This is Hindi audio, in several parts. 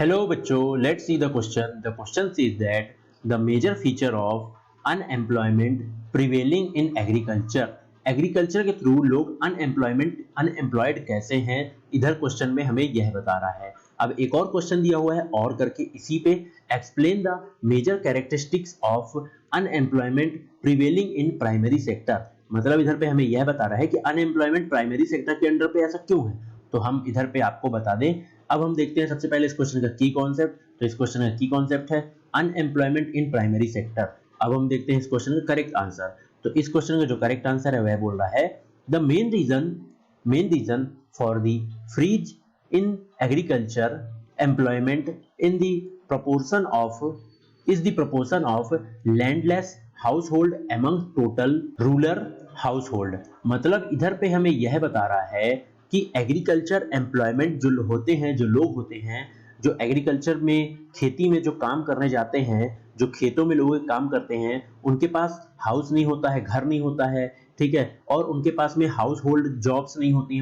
Hello बच्चों, let's see the question. The question says that the major feature of unemployment prevailing in agriculture. Agriculture के थ्रू लोग अनएम्प्लॉयड कैसे हैं, इधर क्वेश्चन में हमें यह बता रहा है। अब एक और क्वेश्चन दिया हुआ है और करके इसी पे explain the major characteristics of unemployment prevailing in primary sector. मतलब इधर पे हमें यह बता रहा है कि अनएम्प्लॉयमेंट प्राइमरी सेक्टर के अंडर पे ऐसा क्यों है, तो हम इधर पे आपको बता दें। अब हम देखते हैं सबसे पहले इस क्वेश्चन का की कॉन्सेप्ट। तो इस क्वेश्चन का की कॉन्सेप्ट है अनएम्प्लॉयमेंट इन प्राइमरी सेक्टर। अब हम देखते हैं इस क्वेश्चन का करेक्ट आंसर। तो इस क्वेश्चन का जो करेक्ट आंसर है वह बोल रहा है the main reason for the freeze in agriculture employment in the proportion of is the proportion of landless household among total rural household। मतलब इधर पे हमें यह बता रहा है कि एग्रीकल्चर एम्प्लॉयमेंट जो लोग होते हैं जो एग्रीकल्चर में खेती में जो काम करने जाते हैं, जो खेतों में लोग काम करते हैं, उनके पास हाउस नहीं होता है, घर नहीं होता है, ठीक है, और उनके पास में हाउस होल्ड जॉब्स नहीं होती है,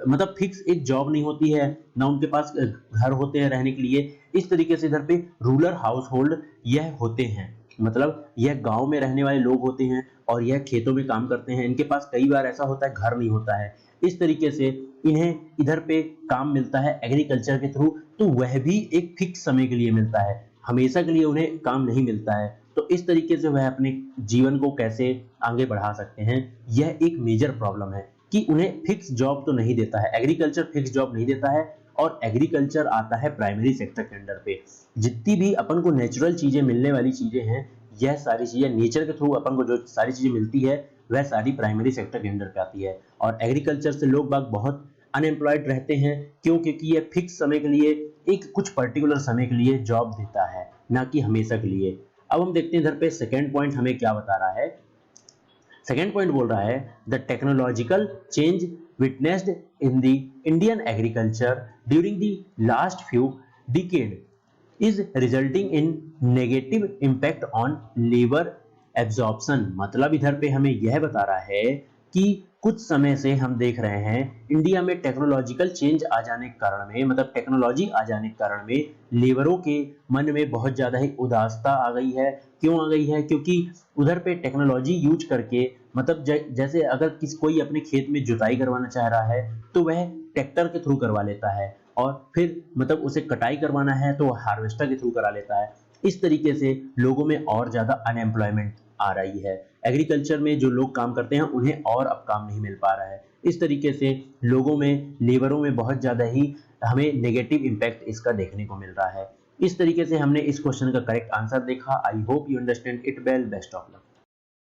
मतलब फिक्स एक जॉब नहीं होती है, ना उनके पास घर होते हैं रहने के लिए। इस तरीके से इधर पे रूरल हाउस होल्ड यह होते हैं, मतलब यह गांव में रहने वाले लोग होते हैं और यह खेतों में काम करते हैं। इनके पास कई बार ऐसा होता है घर नहीं होता है, इस तरीके से इन्हें इधर पे काम मिलता है एग्रीकल्चर के थ्रू, तो वह भी एक फिक्स समय के लिए मिलता है, हमेशा के लिए उन्हें काम नहीं मिलता है। तो इस तरीके से वह अपने जीवन को कैसे आगे बढ़ा सकते हैं, यह एक मेजर प्रॉब्लम है कि उन्हें फिक्स जॉब तो नहीं देता है, एग्रीकल्चर फिक्स जॉब नहीं देता है। और एग्रीकल्चर आता है प्राइमरी सेक्टर के अंडर पे। जितनी भी अपन को नेचुरल चीजें मिलने वाली चीजें हैं, यह सारी चीजें नेचर के थ्रू अपन को जो सारी चीजें मिलती है वह सारी प्राइमरी सेक्टर के अंडर पे आती है। और एग्रीकल्चर से लोग बाग बहुत अनएम्प्लॉयड रहते हैं, क्यों? क्योंकि यह फिक्स समय के लिए, एक कुछ पर्टिकुलर समय के लिए जॉब देता है, ना कि हमेशा के लिए। अब हम देखते हैं इधर पे सेकेंड पॉइंट हमें क्या बता रहा है। सेकेंड पॉइंट बोल रहा है the technological change witnessed in the Indian agriculture during the last few decade is resulting in negative impact on labour absorption. मतलब इधर पे हमें यह बता रहा है कि कुछ समय से हम देख रहे हैं इंडिया में टेक्नोलॉजिकल चेंज आ जाने के कारण में, मतलब टेक्नोलॉजी आ जाने के कारण में लेबरों के मन में बहुत ज्यादा ही उदासता आ गई है। क्यों आ गई है? क्योंकि उधर पे टेक्नोलॉजी यूज करके, मतलब जैसे अगर कोई अपने खेत में जुताई करवाना चाह रहा है तो वह ट्रैक्टर के थ्रू करवा लेता है, और फिर मतलब उसे कटाई करवाना है तो हार्वेस्टर के थ्रू करा लेता है। इस तरीके से लोगों में और ज्यादा अनएम्प्लॉयमेंट आ रही है। एग्रीकल्चर में जो लोग काम करते हैं उन्हें और अब काम नहीं मिल पा रहा है। इस तरीके से लोगों में, लेबरों में बहुत ज्यादा ही हमें नेगेटिव इम्पैक्ट इसका देखने को मिल रहा है। इस तरीके से हमने इस क्वेश्चन का करेक्ट आंसर देखा। I hope you understand it well. Best of luck.